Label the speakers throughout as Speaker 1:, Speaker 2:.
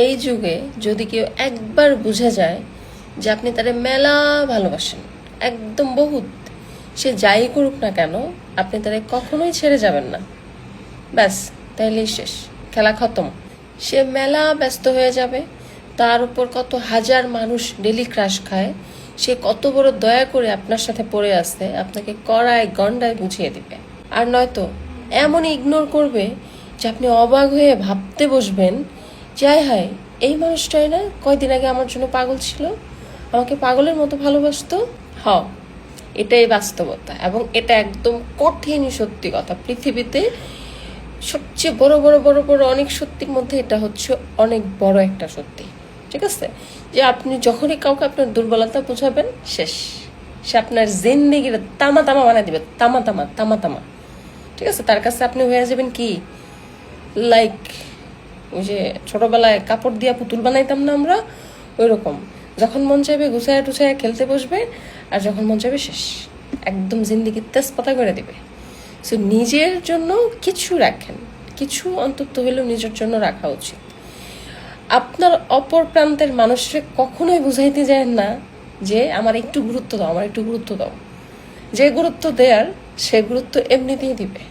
Speaker 1: এই যুগে যদি কেউ একবার বুঝে যায় যে আপনি তারে মেলা ভালোবাসেন, একদম বহুত, সে যাই করুক না কেন আপনি তারে কখনোই ছেড়ে যাবেন না, ব্যাস তাইলেই শেষ, খেলা খতম। সে মেলা ব্যস্ত হয়ে যাবে, তার উপর কত হাজার মানুষ ডেলি ক্রাশ খায়, সে কত বড় দয়া করে আপনার সাথে পড়ে আসতে আপনাকে কড়ায় গন্ডায় বুঝিয়ে দিবে। আর নয়তো এমন ইগনোর করবে যে আপনি অবাক হয়ে ভাবতে বসবেন যে হায়, এই মানুষটাই না কয়দিন আগে আমার জন্য পাগল ছিল, আমাকে পাগলের মতো ভালোবাসতো। এটাই বাস্তবতা, এবং এটা একদম কঠিন সত্যি কথা। পৃথিবীতে সবচেয়ে বড় বড় বড় বড় অনেক সত্যির মধ্যে এটা হচ্ছে অনেক বড় একটা সত্যি, ঠিক আছে? যে আপনি যখনই কাউকে আপনার দুর্বলতা বোঝাবেন, শেষ, সে আপনার জিন্দেগিটা তামা তামা বানিয়ে দিবে, তামা তামা তামা তামা, ঠিক আছে? তার কাছে আপনি হয়ে যাবেন কি, লাইক ওই যে ছোটবেলায় কাপড় দিয়া পুতুল বানাইতাম না আমরা, ওই রকম। যখন মন চাইবে গুছায় টুছায় খেলতে বসবে, আর যখন মন চাইবে শেষ, একদম জিন্দেগি তেজপাতা করে দিবে। সো নিজের জন্য কিছু রাখেন, কিছু অন্তত হলেও নিজের জন্য রাখা উচিত। আপনার অপর প্রান্তের মানুষকে কখনোই বুঝাইতে যায় না যে আমার একটু গুরুত্ব দাও, আমার একটু গুরুত্ব দাও। যে গুরুত্ব দেয়ার সে গুরুত্ব এমনিতেই দিবে,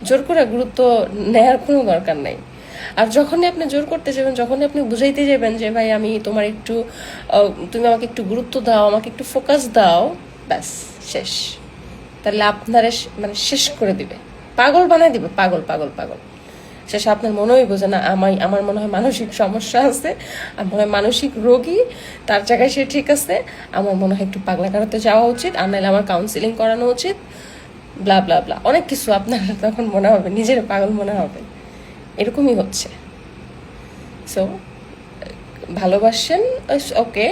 Speaker 1: জোর করে গুরুত্ব নেয়ার কোনো দরকার নাই। আর যখনই আপনি জোর করতে যাবেন, যখনই আপনি বুঝাইতে যাবেন যে ভাই আমি তোমার একটু, তুমি আমাকে একটু গুরুত্ব দাও, আমাকে একটু ফোকাস দাও, ব্যাস শেষ। তাহলে আপনারা মানে শেষ করে দিবে, পাগল বানায় দিবে, পাগল পাগল পাগল। শেষে আপনার মনেই বোঝে না আমার মনে হয় মানসিক সমস্যা আছে, আমার মনে হয় মানসিক রোগী, তার জায়গায় সে ঠিক আছে, আমার মনে হয় একটু পাগলা কারাতে যাওয়া উচিত, আর নাহলে আমার কাউন্সিলিং করানো উচিত, ব্লা ব্লা ব্লা, অনেক কিছু আপনার তখন মনে হবে, নিজের পাগল মনে হবে। এরকমই হচ্ছে। সো ভালোবাসেন, ওকে,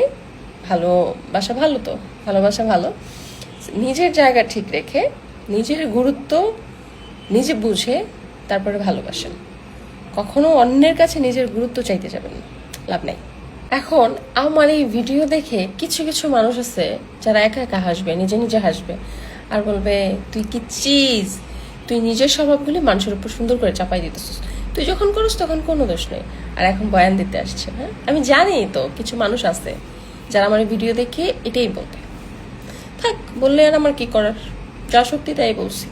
Speaker 1: ভালোবাসা ভালো, তো ভালোবাসা ভালো, নিজের জায়গা ঠিক রেখে নিজের গুরুত্ব নিজে বুঝে তারপরে ভালোবাসেন। কখনো অন্যের কাছে নিজের গুরুত্ব চাইতে যাবেন না, লাভ নাই। এখন আমার এই ভিডিও দেখে কিছু কিছু মানুষ আছে যারা একা একা হাসবে, নিজে নিজে হাসবে, আর বলবে তুই কি চিজ, তুই নিজের স্বভাবগুলি মানুষের উপর সুন্দর করে চাপাই দিতেছিস, তুই যখন করিস তখন কোনো দোষ নেই, আর এখন বয়ান দিতে আসছে। হ্যাঁ, আমি জানি তো কিছু মানুষ আছে যারা আমার ভিডিও দেখে এটাই বলবে, থাক, বললে আর আমার কি করার, যা সত্যি তাই বলছি।